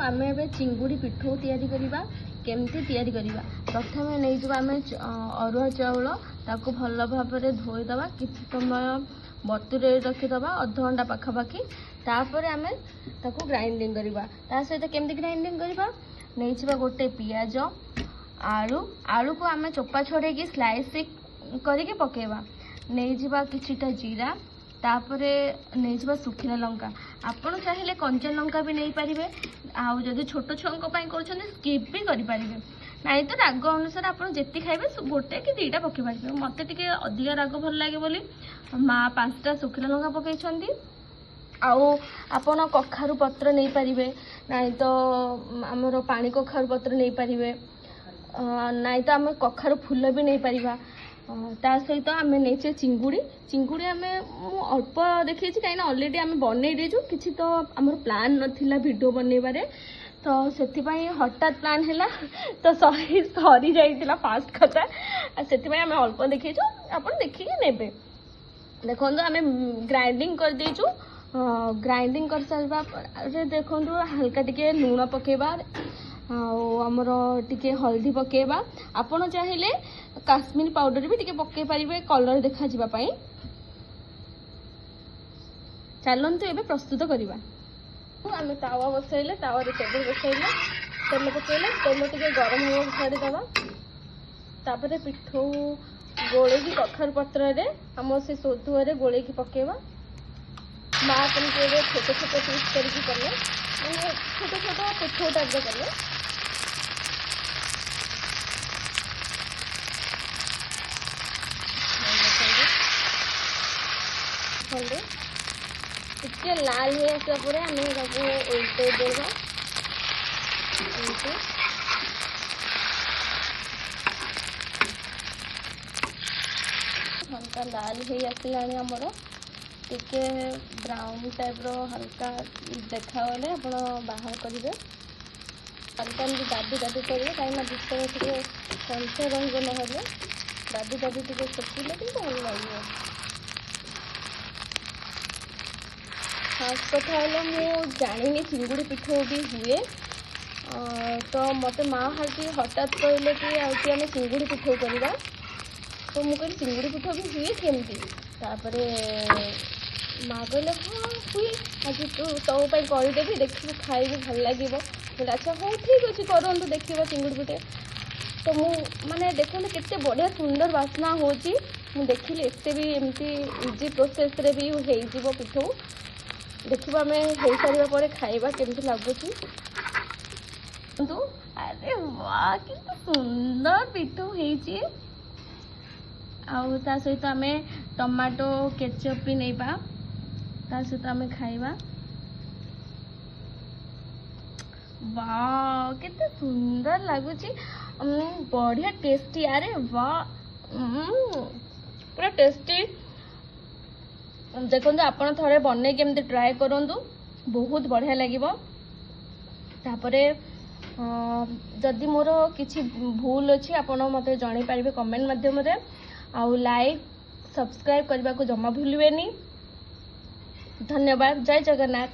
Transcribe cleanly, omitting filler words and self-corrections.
आम ए चिंगुड़ी पिठो तैयारी करवा केमती तैयारी करवा। प्रथम नहीं आम अरुआ चाउल ताको भल भाव धोईदे किसी समय बतुरे रखीदे अध घंटा पाखापाखि तापर आम ताको ग्राइंडिंग करवा। ता सहित केमती ग्राइंडिंग करवा नहीं गोटे पियाज आलू आलू को आम चोपा छड़े स्लाइस करके पकेवा नहीं किछिटा जीरा तापरे नहीं सुखिला लंका आपड़ चाहिए कंचा लंका भी नहीं पारे आदि छोट छुआ कर स्किप भी करें नाई तो राग अनुसार आप जी खाइबे गोटे कि दुईटा पकई पारे। मत टे अधिक राग भल लगे बोली माँ 5टा सुखिला लंका पकई आपन कखारु पत्र नहीं पारे नाई तो आमर पानी कखारु पत्र नहीं पारे नाई तो आम कखारु फूल भी नहीं पारिबा। ता सहित आम नहीं चिंगुड़ी चिंगुड़ी आम अल्प देखी कहीं अलरेडी आम बनई देचु किसी तो आम प्लान नाला वीडियो बनइबारे तो से हठात प्लान है तो सरी जाइला फास्ट कथा से आम अल्प देखीचु आप देखिए ने देखो आम ग्राइंडिंग कर देचु ग्राइंडिंग कर सारा देखो हल्का टिके लुण पकेबा आमर टिके हल्दी पकेबा आपन चाहिए काश्मीरी पाउडर भी टिके पके पारिबे कलर देखा जावाई। चलतु एबे प्रस्तुत करवा। आम तावा बसैले तावा टेबल बसैले तेल पकईले तेल टिके गरम हो छाड़ीदवा तापर पिठो गोले कखारु पत्र आम से सोधुआरे गोले पकेवा। माँ कमी छोट छोट पीस करके कले छोट छोट पिठो टाइप कले टिके लाल हो आसा पर आम उल्टे देवा हल्का लाल हो आसला आमर टिके ब्राउन टाइप रो हल्का देखागले आप बाहर करेंगे हल्का दाबी दाबी करेंगे कहीं भितर कंचा रही ना दाबी दाबी टे सेकिले कि भल लगे। फास्ट कथा है जानी चिंगुड़ी पिठो भी हुए तो मत माँ हाथी हठात कहले कि आम चिंगुड़ी पिठो करवा तो मुझे चिंगुड़ी पिठो भी हुए केमती तापर माँ कहले हाँ हुए आज तू करदेवी देखिए खाइबे भल लगे बोले अच्छा हाँ ठीक अच्छे करूँ देखा चिंगुड़ी पिठे तो माने देखो केते बढ़िया सुंदर बास्ना हो देखिली एत भी एमती इजी प्रोसेस रे भी हो पिठो देखा आम हो सारा खाइबा केमती लगुच। अरे वाह कि सुंदर पिठो होती आ सहित आम टमाटो केचप भी नहीं पा ता सहित आम खाइबा। वाह केते सुंदर लगुच बढ़िया टेस्टी। अरे वाह पूरा टेस्टी देखो आप थे बन केमती ट्राए करूँ बहुत बढ़िया लगे। तापरे जदि मोर किसी भूल अच्छी आपड़ मत जन पारे कमेंट मध्यम आउ लाइक सब्सक्राइब करने को जमा भूलें। धन्यवाद। जय जगन्नाथ।